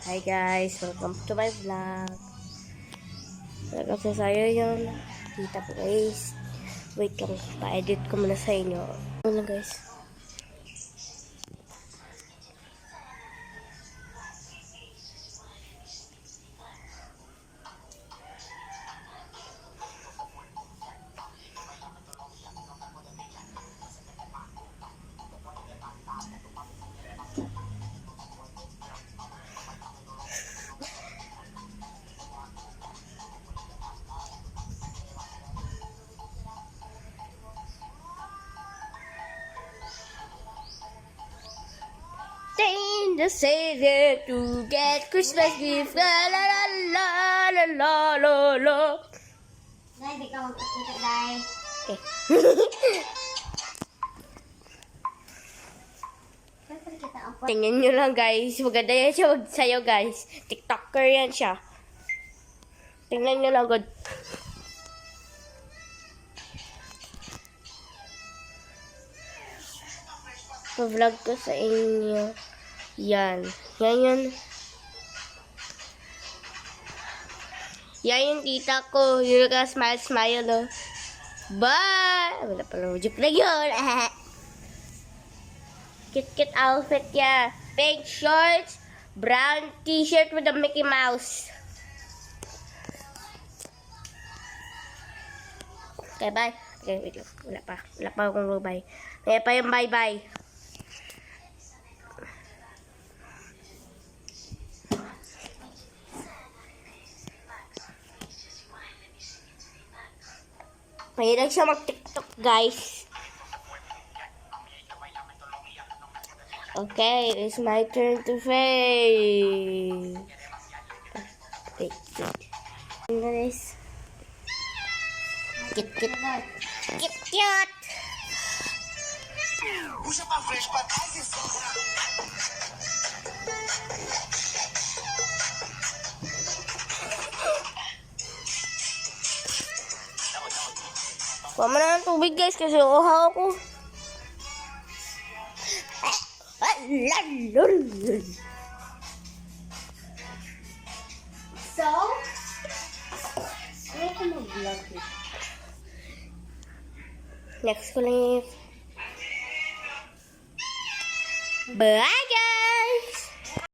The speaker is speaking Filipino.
Hi guys, welcome to my vlog. Welcome sa sayo yun. Kita po guys. Wait lang, pa-edit ko muna sa inyo. Ano lang guys. In the Savior to get Christmas gift. La la la la la la la la. Dahil di ka magpakita dahil. Okay. Siyempre kita ang Tingnan nyo lang guys. Maganda yan siya magsayo guys. TikToker yan siya. Tingnan nyo lang good. Pa-vlog ko sa inyo. Yan. Yan yun. Yan yung tita ko. Yung naka-smile, oh. Bye! Wala pala. Joke lang yun. Cute outfit niya. Pink shorts, brown t-shirt with a Mickey Mouse. Okay, bye. Okay, wait lang. Wala pa. Wala pa akong bye. Kaya pa yung bye-bye. Mahilig siya mag-TikTok, guys. Okay, it's my turn to fade. Wait. Guys. Cute. Usa pa fresh pa tayo. Kuha mo na ng tubig guys kasi uhaw ako. So, ano ko mag-vlog eh? Next ko lang yung... Bye guys!